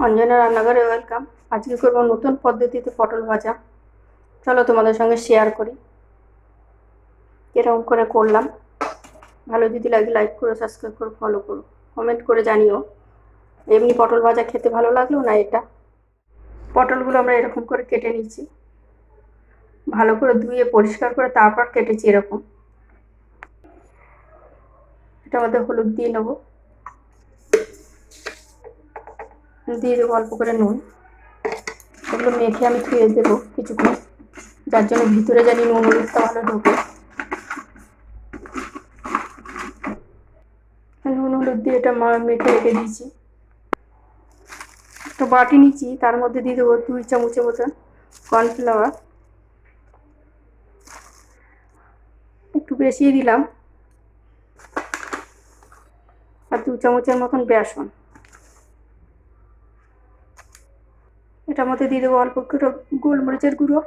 অঞ্জনা রান্নাঘরে ওয়েলকাম। আজকে করবো নতুন পদ্ধতিতে পটল ভাজা। চলো তোমাদের সঙ্গে শেয়ার করি এরকম করে করলাম। ভালো যদি লাগে লাইক করো, সাবস্ক্রাইব করো, ফলো করো, কমেন্ট করে জানিও এমনি পটল ভাজা খেতে ভালো লাগলো না এটা। পটলগুলো আমরা এরকম করে কেটে নিচ্ছি, ভালো করে ধুয়ে পরিষ্কার করে তারপর কেটেছি এরকম। এটা মধ্যে হলুদ দিয়ে নেবো, দিয়ে দেবো অল্প করে নুন। এগুলো মেখে আমি ধুয়ে দেবো কিছুক্ষণ, যার জন্য ভিতরে জানি নুন হলুদটা ভালো ঢোকে। নুন হলুদ দিয়ে এটা মেখে রেখে দিয়েছি। একটা বাটি নিচ্ছি, তার মধ্যে দিয়ে দেবো 2 চামচের মতন কর্নফ্লাওয়ার, একটু বেশি দিলাম, আর 2 চামচের মতন বেসন। এটার মধ্যে দিয়ে দেবো অল্প একটু গোলমরিচের গুঁড়ো,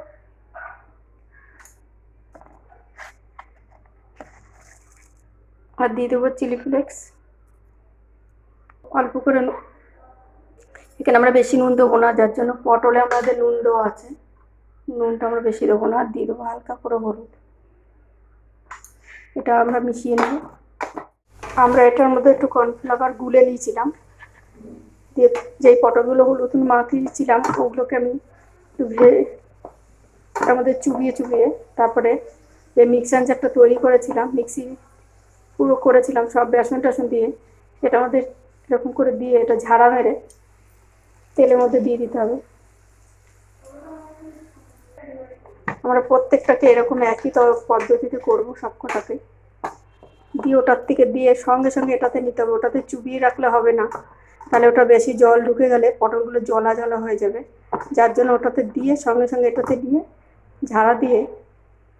আর দিয়ে দেবো চিলি ফ্লেক্স অল্প করে। এখানে আমরা বেশি নুন দেবো না, যার জন্য পটলে আমাদের নুন দেওয়া আছে, নুনটা আমরা বেশি দেবো না। আর দিয়ে দেবো হালকা করে হলুদ। এটা আমরা মিশিয়ে নেব। আমরা এটার মধ্যে একটু কর্নফ্লাওয়ার গুলে নিয়েছিলাম, দিয়ে যেই পটলগুলো হলুদ মাখিয়েছিলাম ওগুলোকে আমি একটু তার মধ্যে চুবিয়ে চুবিয়ে তারপরে যে মিক্সার জারটা তৈরি করেছিলাম, মিক্সি পুরো করেছিলাম সব বেসন টেসন দিয়ে, এটার মধ্যে এরকম করে দিয়ে এটা ঝাড়া মেরে তেলের মধ্যে দিয়ে দিতে হবে। আমরা প্রত্যেকটাকে এরকম একই পদ্ধতিতে করবো সব কটাকে। দিয়ে ওটার থেকে দিয়ে সঙ্গে সঙ্গে এটাতে নিতে হবে, ওটাতে চুবিয়ে রাখলে হবে না, তাহলে ওটা বেশি জল ঢুকে গেলে পটলগুলো জলা জলা হয়ে যাবে। যার জন্য ওটাতে দিয়ে সঙ্গে সঙ্গে এটাতে দিয়ে ঝাড়া দিয়ে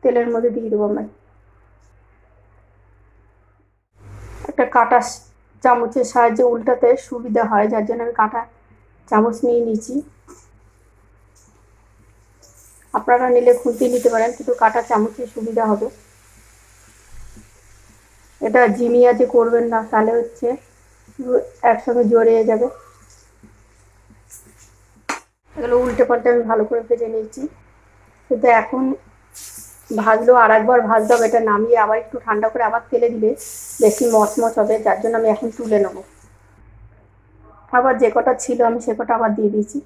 তেলের মধ্যে দিয়ে দেবো আমরা। একটা কাঁটা চামচের সাহায্যে উল্টাতে সুবিধা হয়, যার জন্য আমি কাঁটা চামচ নিয়ে নিয়েছি। আপনারা নিলে খুন্তি নিতে পারেন, কিন্তু কাঁটা চামচের সুবিধা হবে। এটা ঝিমিয়াতে করবেন না, তাহলে হচ্ছে একসঙ্গে জড়িয়ে যাবে। এগুলো উল্টে পাল্টে আমি ভালো করে ভেজে নিয়েছি, কিন্তু এখন ভাজলেও আর একবার ভাজতে হবে। এটা নামিয়ে আবার একটু ঠান্ডা করে আবার তেলে দিলে বেশি মচমচ হবে, যার জন্য আমি এখন তুলে নেব। আবার যে কটা ছিল আমি সে কটা আবার দিয়ে দিয়েছি।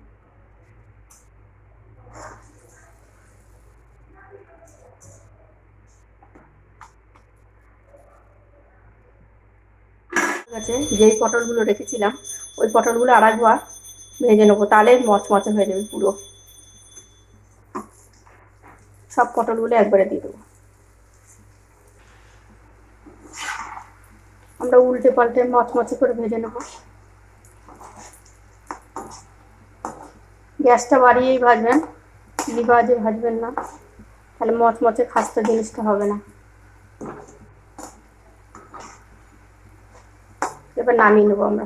ঠিক আছে, যেই পটলগুলো রেখেছিলাম ওই পটলগুলো আর একবার ভেজে নেবো, তাহলে মচমচে হয়ে যাবে পুরো। সব পটলগুলো একবারে দিয়ে দেবো। আমরা উল্টে পাল্টে মচমচে করে ভেজে নেব। গ্যাসটা বাড়িয়েই ভাজবেন, বাজে ভাজবেন না, তাহলে মচমচে খাস্তা জিনিসটা হবে না। এবার নামিয়ে নেবো আমরা।